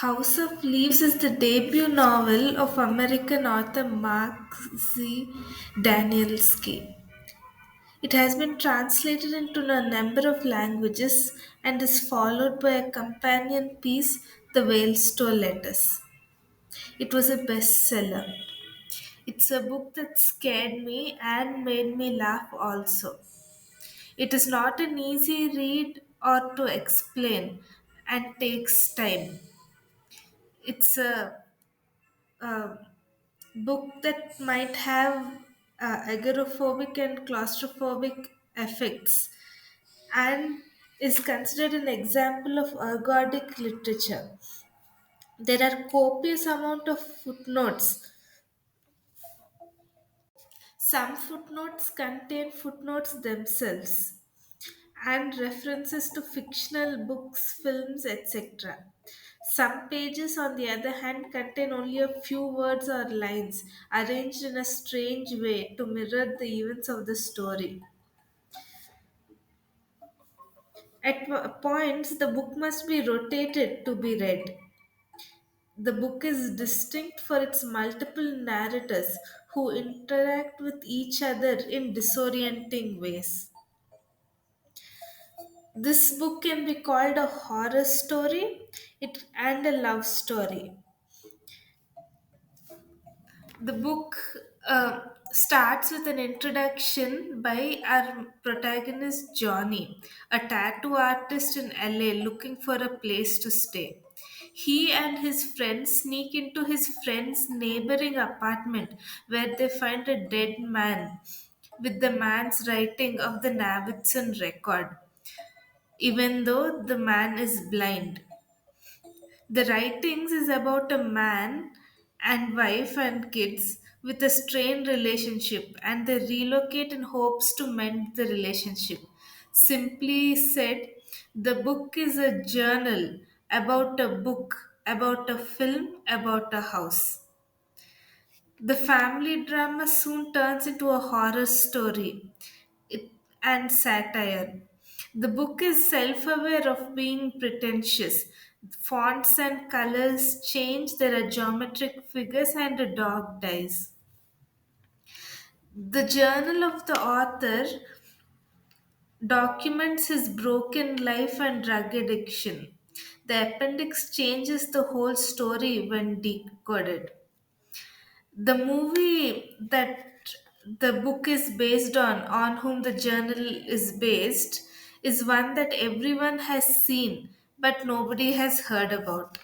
House of Leaves is the debut novel of American author Mark Z. Danielski. It has been translated into a number of languages and is followed by a companion piece, The Whale Store Letters. It was a bestseller. It's a book that scared me and made me laugh also. It is not an easy read or to explain and takes time. It's a book that might have agoraphobic and claustrophobic effects and is considered an example of ergodic literature. There are copious amount of footnotes. Some footnotes contain footnotes themselves and references to fictional books, films, etc. Some pages, on the other hand, contain only a few words or lines arranged in a strange way to mirror the events of the story. At points, the book must be rotated to be read. The book is distinct for its multiple narrators who interact with each other in disorienting ways. This book can be called a horror story and a love story. The book starts with an introduction by our protagonist Johnny, a tattoo artist in LA looking for a place to stay. He and his friends sneak into his friend's neighboring apartment where they find a dead man with the man's writing of the Navidson record, even though the man is blind. The writings is about a man and wife and kids with a strained relationship, and they relocate in hopes to mend the relationship. Simply said, the book is a journal about a book, about a film, about a house. The family drama soon turns into a horror story it, and satire. The book is self aware of being pretentious. Fonts and colors change, there are geometric figures, and a dog dies. The journal of the author documents his broken life and drug addiction. The appendix changes the whole story when decoded. The movie that the book is based on whom the journal is based, is one that everyone has seen but nobody has heard about.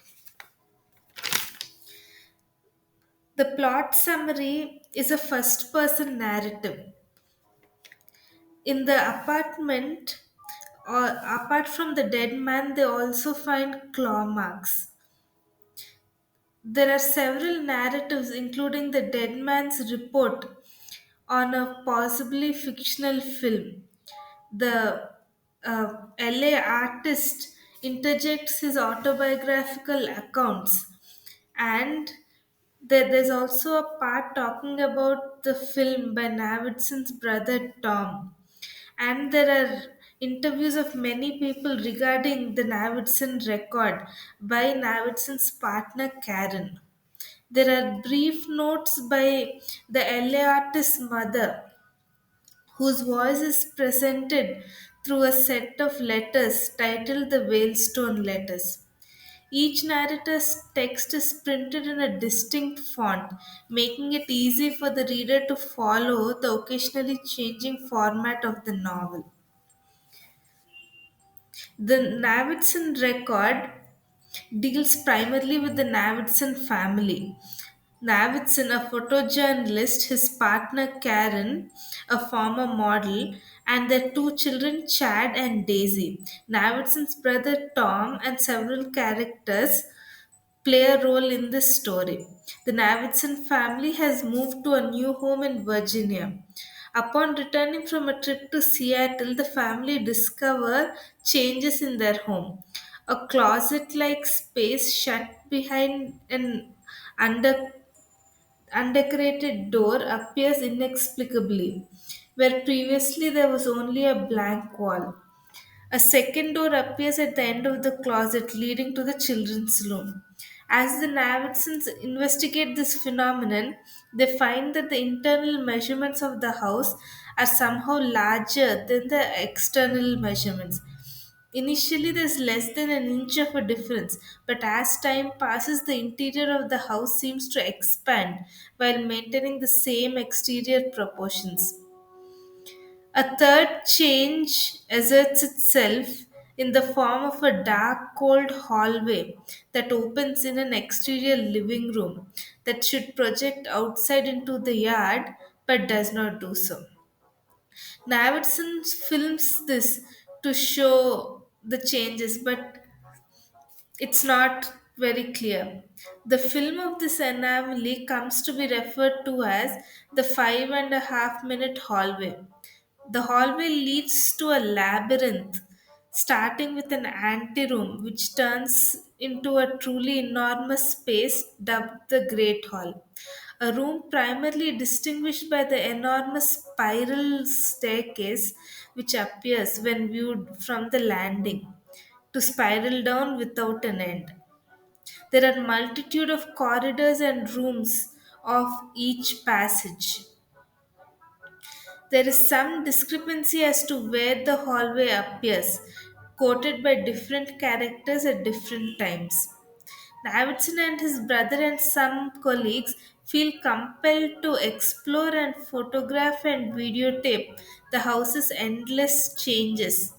The plot summary is a first person narrative. In the apartment, or apart from the dead man, they also find claw marks. There are several narratives, including the dead man's report on a possibly fictional film. The LA artist interjects his autobiographical accounts, and there's also a part talking about the film by Navidson's brother Tom. And there are interviews of many people regarding the Navidson record by Navidson's partner Karen. There are brief notes by the LA artist's mother, whose voice is presented through a set of letters titled the Whalestone Letters. Each narrator's text is printed in a distinct font, making it easy for the reader to follow the occasionally changing format of the novel. The Navidson record deals primarily with the Navidson family. Navidson, a photojournalist, his partner Karen, a former model, and their two children, Chad and Daisy. Navidson's brother Tom and several characters play a role in this story. The Navidson family has moved to a new home in Virginia. Upon returning from a trip to Seattle, the family discover changes in their home. A closet like space shut behind an under, undecorated door appears inexplicably, where previously there was only a blank wall. A second door appears at the end of the closet leading to the children's room. As the Navidsons investigate this phenomenon, they find that the internal measurements of the house are somehow larger than the external measurements. Initially, there's less than an inch of a difference, but as time passes, the interior of the house seems to expand while maintaining the same exterior proportions. A third change asserts itself in the form of a dark, cold hallway that opens in an exterior living room that should project outside into the yard but does not do so. Navidson films this to show the changes, but it's not very clear. The film of this anomaly comes to be referred to as the 5.5 minute hallway. The hallway leads to a labyrinth, starting with an anteroom, which turns into a truly enormous space dubbed the Great Hall. A room primarily distinguished by the enormous spiral staircase which appears when viewed from the landing to spiral down without an end. There are multitude of corridors and rooms of each passage. There is some discrepancy as to where the hallway appears, quoted by different characters at different times. Davidson and his brother and some colleagues feel compelled to explore and photograph and videotape the house's endless changes,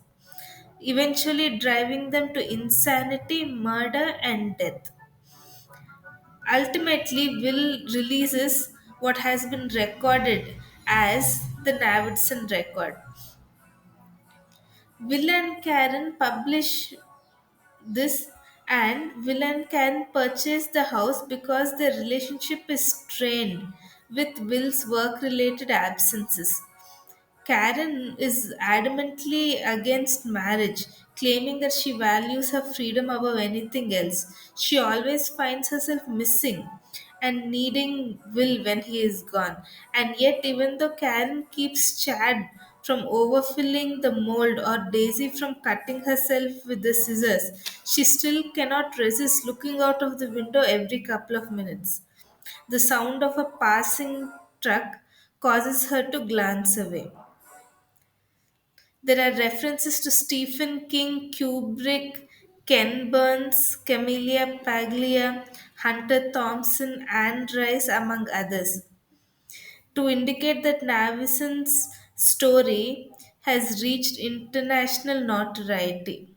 eventually driving them to insanity, murder, and death. Ultimately, Will releases what has been recorded as the Davidson record. Will and Karen publish this, and Will and Karen purchase the house because their relationship is strained with Will's work related absences. Karen is adamantly against marriage, claiming that she values her freedom above anything else. She always finds herself missing and needing Will when he is gone. And yet, even though Karen keeps Chad from overfilling the mold or Daisy from cutting herself with the scissors, she still cannot resist looking out of the window every couple of minutes. The sound of a passing truck causes her to glance away. There are references to Stephen King, Kubrick, Ken Burns, Camellia Paglia, Hunter Thompson, Anne Rice, among others, to indicate that Navison's story has reached international notoriety.